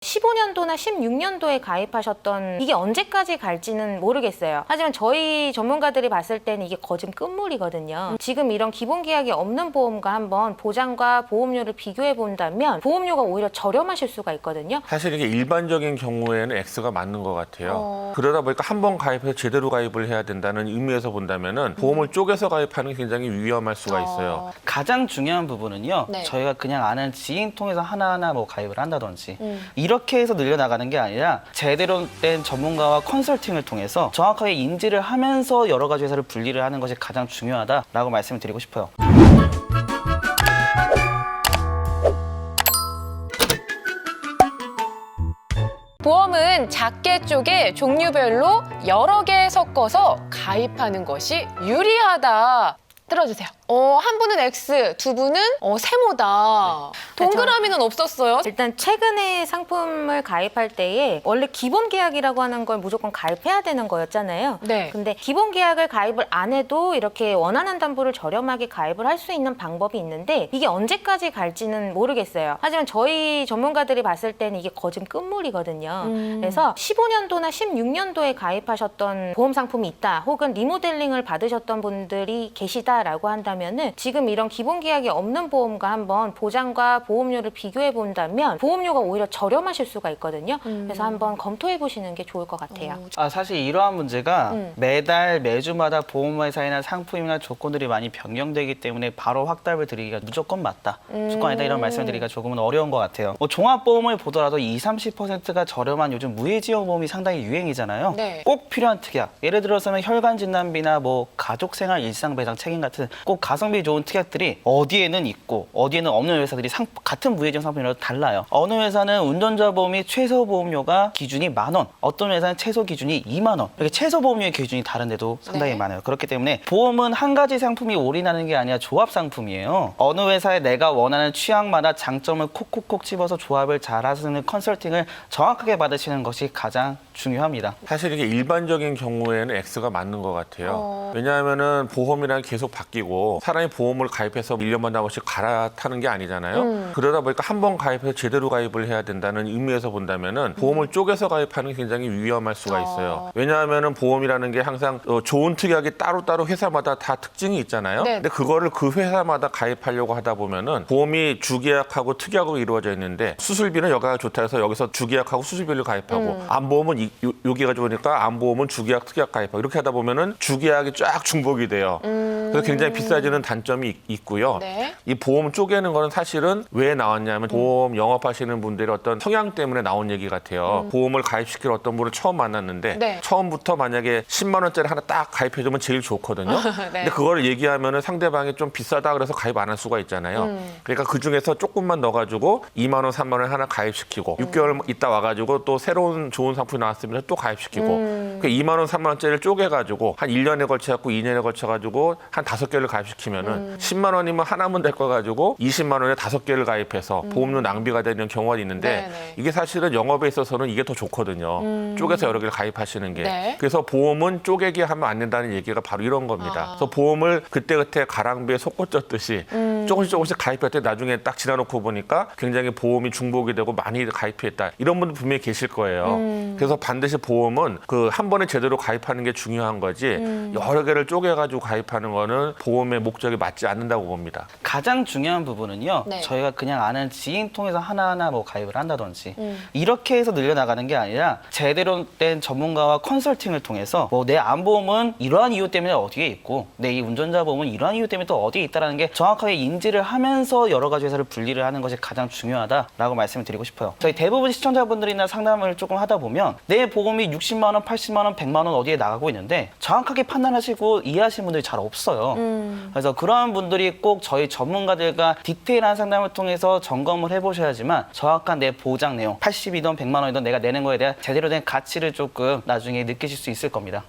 15년도나 16년도에 가입하셨던 이게 언제까지 갈지는 모르겠어요. 하지만 저희 전문가들이 봤을 때는 이게 거진 끝물이거든요. 지금 이런 기본 계약이 없는 보험과 한번 보장과 보험료를 비교해 본다면 보험료가 오히려 저렴하실 수가 있거든요. 사실 이게 일반적인 경우에는 X가 맞는 것 같아요. 그러다 보니까 한 번 가입해서 제대로 가입을 해야 된다는 의미에서 본다면은 보험을 쪼개서 가입하는 게 굉장히 위험할 수가 있어요. 가장 중요한 부분은요. 네. 저희가 그냥 아는 지인 통해서 하나하나 뭐 가입을 한다든지 이렇게 해서 늘려나가는 게 아니라 제대로 된 전문가와 컨설팅을 통해서 정확하게 인지를 하면서 여러 가지 회사를 분리를 하는 것이 가장 중요하다라고 말씀을 드리고 싶어요. 보험은 작게 쪼개 종류별로 여러 개 섞어서 가입하는 것이 유리하다. 들어주세요. 한 분은 X, 두 분은 세모다. 동그라미는 없었어요. 일단 최근에 상품을 가입할 때에 원래 기본 계약이라고 하는 걸 무조건 가입해야 되는 거였잖아요. 네. 근데 기본 계약을 가입을 안 해도 이렇게 원하는 담보를 저렴하게 가입을 할 수 있는 방법이 있는데 이게 언제까지 갈지는 모르겠어요. 하지만 저희 전문가들이 봤을 때는 이게 거진 끝물이거든요. 그래서 15년도나 16년도에 가입하셨던 보험 상품이 있다 혹은 리모델링을 받으셨던 분들이 계시다라고 한다면은 지금 이런 기본 계약이 없는 보험과 한번 보장과 보험료를 비교해 본다면 보험료가 오히려 저렴하실 수가 있거든요. 그래서 한번 검토해 보시는 게 좋을 것 같아요. 사실 이러한 문제가 매달 매주마다 보험회사이나 상품이나 조건들이 많이 변경되기 때문에 바로 확답을 드리기가 무조건 맞다. 무조건 아니다 이런 말씀을 드리기가 조금은 어려운 것 같아요. 뭐 종합보험을 보더라도 20~30%가 저렴한 요즘 무해지역보험이 상당히 유행이잖아요. 네. 꼭 필요한 특약. 예를 들어서는 혈관진단비나 뭐 가족생활 일상배상 책임 같은 꼭 가성비 좋은 특약들이 어디에는 있고 어디에는 없는 회사들이 같은 무해지역 상품이라도 달라요. 어느 회사는 운전자 보험이 최소 보험료가 기준이 10,000원, 어떤 회사는 최소 기준이 20,000원. 이렇게 최소 보험료의 기준이 다른데도 상당히 네. 많아요. 그렇기 때문에 보험은 한 가지 상품이 올인하는 게 아니라 조합 상품이에요. 어느 회사에 내가 원하는 취향마다 장점을 콕콕콕 집어서 조합을 잘 하시는 컨설팅을 정확하게 받으시는 것이 가장 중요합니다. 사실 이게 일반적인 경우에는 X가 맞는 것 같아요. 왜냐하면은 보험이랑 계속 바뀌고 사람이 보험을 가입해서 1년마다 한 번씩 갈아타는 게 아니잖아요. 그러다 보니까 한 번 가입해서 제대로 가입을 해야 된다는 의미에서 본다면은 보험을 쪼개서 가입하는 게 굉장히 위험할 수가 있어요. 왜냐하면은 보험이라는 게 항상 좋은 특약이 따로따로 회사마다 다 특징이 있잖아요. 네. 근데 그거를 그 회사마다 가입하려고 하다 보면은 보험이 주계약하고 특약으로 이루어져 있는데 수술비는 여기가 좋다 해서 여기서 주계약하고 수술비를 가입하고 암보험은 여기가 좋으니까 암보험은 주계약 특약 가입하고 이렇게 하다 보면은 주계약이 쫙 중복이 돼요. 그래서 굉장히 비싸지는 단점이 있고요. 네. 이 보험 쪼개는 거는 사실은 왜 나왔냐면 보험 영업하시는 분들의 어떤 성향 때문에 나온 얘기 같아요. 보험을 가입시킬 어떤 분을 처음 만났는데 네. 처음부터 만약에 10만 원짜리 하나 딱 가입해주면 제일 좋거든요. 네. 근데 그걸 얘기하면은 상대방이 좀 비싸다 그래서 가입 안 할 수가 있잖아요. 그러니까 그 중에서 조금만 넣어가지고 2만 원, 3만 원 하나 가입시키고 6개월 있다 와가지고 또 새로운 좋은 상품이 나왔으면 또 가입시키고 그 2만 원, 3만 원짜리를 쪼개가지고 한 1년에 걸쳐갖고 2년에 걸쳐가지고 한 5개를 가입시키면은 10만 원이면 하나면 될 거 가지고 20만 원에 5개를 가입해서 보험료 낭비가 되는 경우가 있는데 네네. 이게 사실은 영업에 있어서는 이게 더 좋거든요. 쪼개서 여러 개를 가입하시는 게. 네. 그래서 보험은 쪼개기 하면 안 된다는 얘기가 바로 이런 겁니다. 그래서 보험을 그때그때 가랑비에 솟구쳤듯이 조금씩 가입할 때 나중에 딱 지나놓고 보니까 굉장히 보험이 중복이 되고 많이 가입했다. 이런 분들 분명히 계실 거예요. 그래서 반드시 보험은 그 한 번에 제대로 가입하는 게 중요한 거지 여러 개를 쪼개가지고 가입하는 거는 보험의 목적에 맞지 않는다고 봅니다. 가장 중요한 부분은요. 네. 저희가 그냥 아는 지인 통해서 하나하나 뭐 가입을 한다든지 이렇게 해서 늘려나가는 게 아니라 제대로 된 전문가와 컨설팅을 통해서 뭐 내 암보험은 이러한 이유 때문에 어디에 있고 내 이 운전자 보험은 이러한 이유 때문에 또 어디에 있다는 게 정확하게 인지를 하면서 여러 가지 회사를 분리를 하는 것이 가장 중요하다라고 말씀을 드리고 싶어요. 저희 대부분 시청자분들이나 상담을 조금 하다 보면 내 보험이 60만 원, 80만 원, 100만 원 어디에 나가고 있는데 정확하게 판단하시고 이해하시는 분들이 잘 없어요. 그래서 그러한 분들이 꼭 저희 전문가들과 디테일한 상담을 통해서 점검을 해보셔야지만 정확한 내 보장 내용 80이든 100만 원이든 내가 내는 거에 대한 제대로 된 가치를 조금 나중에 느끼실 수 있을 겁니다.